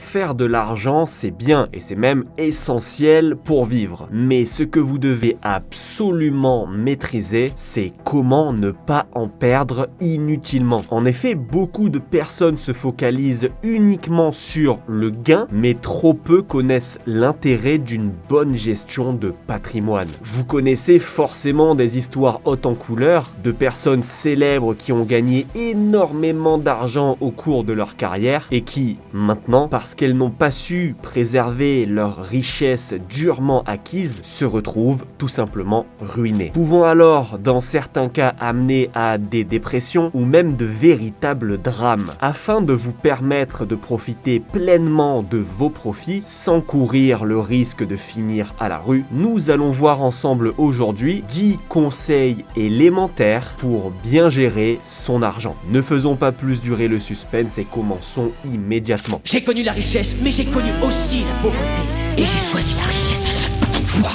faire de l'argent, c'est bien et c'est même essentiel pour vivre. Mais ce que vous devez absolument maîtriser, c'est comment ne pas en perdre inutilement. En effet, beaucoup de personnes se focalisent uniquement sur le gain, mais trop peu connaissent l'intérêt d'une bonne gestion de patrimoine. Vous connaissez forcément des histoires hautes en couleurs de personnes célèbres qui ont gagné énormément d'argent au cours de leur carrière et qui, maintenant, parce qu'elles n'ont pas su préserver leur richesse durement acquise, se retrouvent tout simplement ruinées. Pouvant alors, dans certains cas, amener à des dépressions ou même de véritables drames. Afin de vous permettre de profiter pleinement de vos profits sans courir le risque de finir à la rue, nous allons voir ensemble aujourd'hui 10 conseils élémentaires pour bien gérer son argent. Ne faisons pas plus durer le suspense et commençons immédiatement. J'ai connu la richesse, mais j'ai connu aussi la pauvreté. Et j'ai choisi la richesse à chaque putain de fois.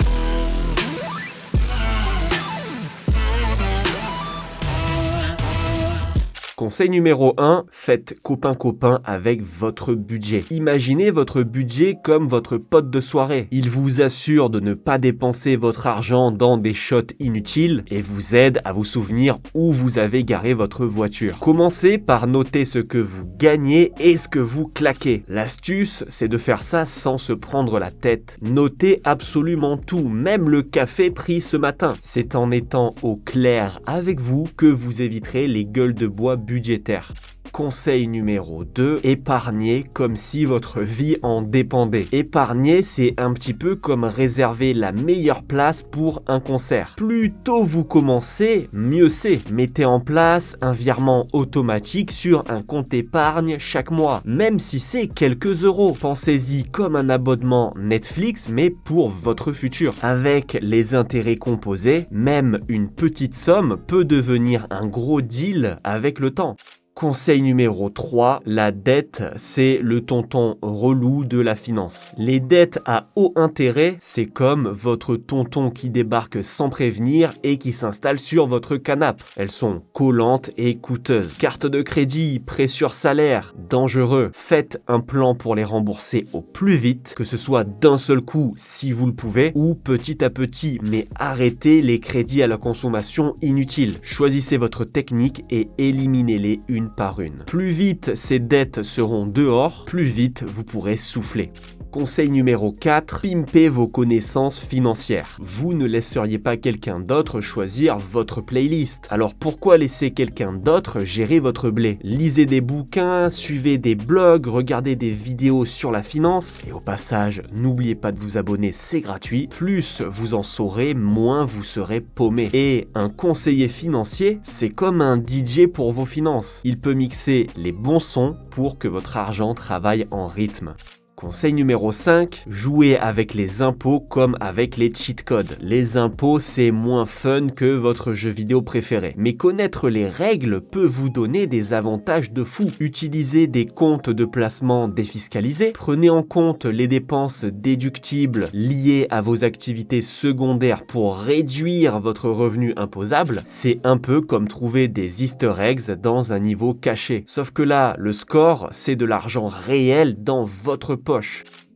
Conseil numéro 1, faites copain-copain avec votre budget. Imaginez votre budget comme votre pote de soirée. Il vous assure de ne pas dépenser votre argent dans des shots inutiles et vous aide à vous souvenir où vous avez garé votre voiture. Commencez par noter ce que vous gagnez et ce que vous claquez. L'astuce, c'est de faire ça sans se prendre la tête. Notez absolument tout, même le café pris ce matin. C'est en étant au clair avec vous que vous éviterez les gueules de bois budgétaire. Conseil numéro 2, épargnez comme si votre vie en dépendait. Épargner, c'est un petit peu comme réserver la meilleure place pour un concert. Plus tôt vous commencez, mieux c'est. Mettez en place un virement automatique sur un compte épargne chaque mois, même si c'est quelques euros. Pensez-y comme un abonnement Netflix, mais pour votre futur. Avec les intérêts composés, même une petite somme peut devenir un gros deal avec le temps. Conseil numéro 3, la dette, c'est le tonton relou de la finance. Les dettes à haut intérêt, c'est comme votre tonton qui débarque sans prévenir et qui s'installe sur votre canapé. Elles sont collantes et coûteuses. Carte de crédit, prêt sur salaire, dangereux. Faites un plan pour les rembourser au plus vite, que ce soit d'un seul coup si vous le pouvez, ou petit à petit, mais arrêtez les crédits à la consommation inutiles. Choisissez votre technique et éliminez-les une par une. Plus vite ces dettes seront dehors, plus vite vous pourrez souffler. Conseil numéro 4, pimpez vos connaissances financières. Vous ne laisseriez pas quelqu'un d'autre choisir votre playlist. Alors pourquoi laisser quelqu'un d'autre gérer votre blé? Lisez des bouquins, suivez des blogs, regardez des vidéos sur la finance. Et au passage, n'oubliez pas de vous abonner, c'est gratuit. Plus vous en saurez, moins vous serez paumé. Et un conseiller financier, c'est comme un DJ pour vos finances. Il peut mixer les bons sons pour que votre argent travaille en rythme. Conseil numéro 5, jouez avec les impôts comme avec les cheat codes. Les impôts, c'est moins fun que votre jeu vidéo préféré. Mais connaître les règles peut vous donner des avantages de fou. Utilisez des comptes de placement défiscalisés. Prenez en compte les dépenses déductibles liées à vos activités secondaires pour réduire votre revenu imposable. C'est un peu comme trouver des easter eggs dans un niveau caché. Sauf que là, le score, c'est de l'argent réel dans votre poche.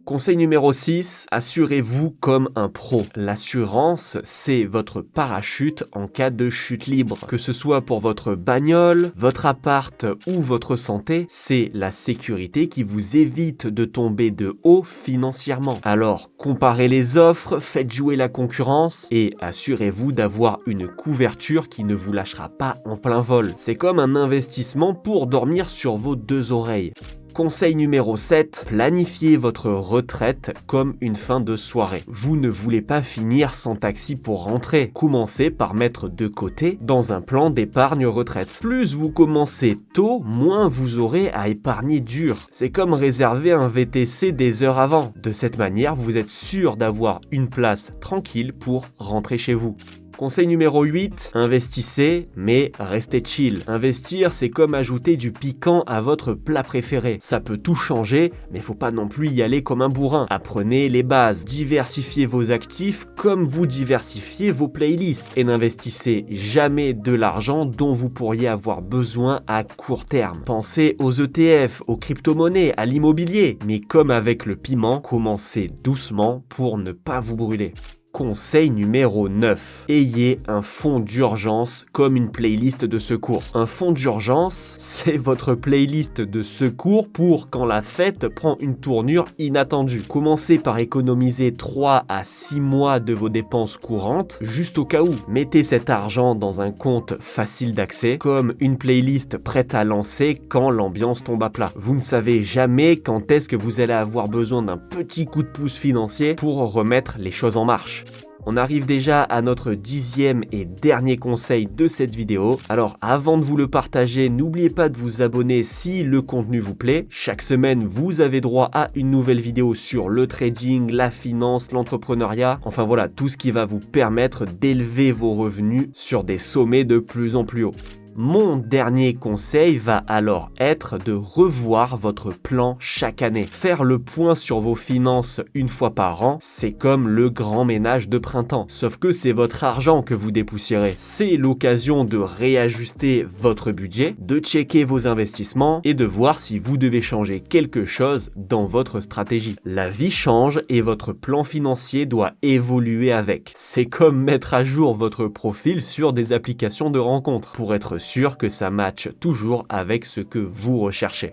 Conseil numéro 6, assurez-vous comme un pro. L'assurance, c'est votre parachute en cas de chute libre. Que ce soit pour votre bagnole, votre appart ou votre santé, c'est la sécurité qui vous évite de tomber de haut financièrement. Alors, comparez les offres, faites jouer la concurrence et assurez-vous d'avoir une couverture qui ne vous lâchera pas en plein vol. C'est comme un investissement pour dormir sur vos deux oreilles. Conseil numéro 7, planifiez votre retraite comme une fin de soirée. Vous ne voulez pas finir sans taxi pour rentrer. Commencez par mettre de côté dans un plan d'épargne retraite. Plus vous commencez tôt, moins vous aurez à épargner dur. C'est comme réserver un VTC des heures avant. De cette manière, vous êtes sûr d'avoir une place tranquille pour rentrer chez vous. Conseil numéro 8, investissez, mais restez chill. Investir, c'est comme ajouter du piquant à votre plat préféré. Ça peut tout changer, mais faut pas non plus y aller comme un bourrin. Apprenez les bases, diversifiez vos actifs comme vous diversifiez vos playlists et n'investissez jamais de l'argent dont vous pourriez avoir besoin à court terme. Pensez aux ETF, aux crypto-monnaies, à l'immobilier, mais comme avec le piment, commencez doucement pour ne pas vous brûler. Conseil numéro 9. Ayez un fonds d'urgence comme une playlist de secours. Un fonds d'urgence, c'est votre playlist de secours pour quand la fête prend une tournure inattendue. Commencez par économiser 3 à 6 mois de vos dépenses courantes, juste au cas où. Mettez cet argent dans un compte facile d'accès, comme une playlist prête à lancer quand l'ambiance tombe à plat. Vous ne savez jamais quand est-ce que vous allez avoir besoin d'un petit coup de pouce financier pour remettre les choses en marche. On arrive déjà à notre 10e et dernier conseil de cette vidéo. Alors avant de vous le partager, n'oubliez pas de vous abonner si le contenu vous plaît. Chaque semaine, vous avez droit à une nouvelle vidéo sur le trading, la finance, l'entrepreneuriat. Enfin voilà, tout ce qui va vous permettre d'élever vos revenus sur des sommets de plus en plus hauts. Mon dernier conseil va alors être de revoir votre plan chaque année. Faire le point sur vos finances une fois par an, c'est comme le grand ménage de printemps. Sauf que c'est votre argent que vous dépoussiérez. C'est l'occasion de réajuster votre budget, de checker vos investissements et de voir si vous devez changer quelque chose dans votre stratégie. La vie change et votre plan financier doit évoluer avec. C'est comme mettre à jour votre profil sur des applications de rencontres pour être sûr que ça matche toujours avec ce que vous recherchez.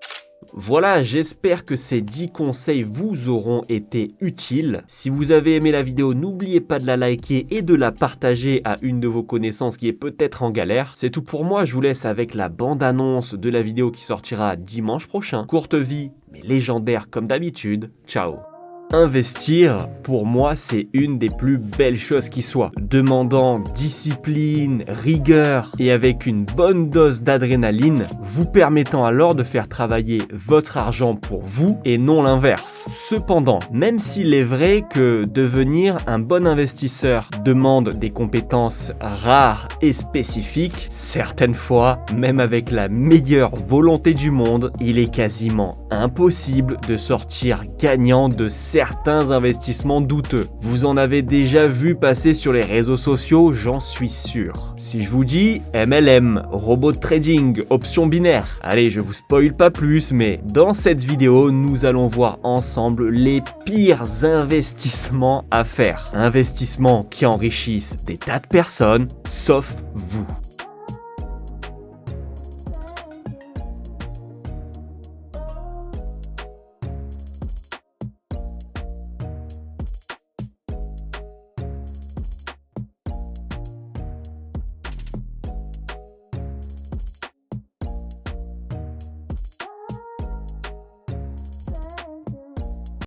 Voilà, j'espère que ces 10 conseils vous auront été utiles. Si vous avez aimé la vidéo, n'oubliez pas de la liker et de la partager à une de vos connaissances qui est peut-être en galère. C'est tout pour moi, je vous laisse avec la bande-annonce de la vidéo qui sortira dimanche prochain. Courte vie, mais légendaire comme d'habitude. Ciao! Investir, pour moi, c'est une des plus belles choses qui soit. Demandant discipline, rigueur et avec une bonne dose d'adrénaline, vous permettant alors de faire travailler votre argent pour vous et non l'inverse. Cependant, même s'il est vrai que devenir un bon investisseur demande des compétences rares et spécifiques, certaines fois, même avec la meilleure volonté du monde, il est quasiment impossible de sortir gagnant de certains investissements douteux. Vous en avez déjà vu passer sur les réseaux sociaux, j'en suis sûr. Si je vous dis MLM, robot de trading, options binaires, allez, je vous spoil pas plus, mais dans cette vidéo, nous allons voir ensemble les pires investissements à faire. Investissements qui enrichissent des tas de personnes, sauf vous.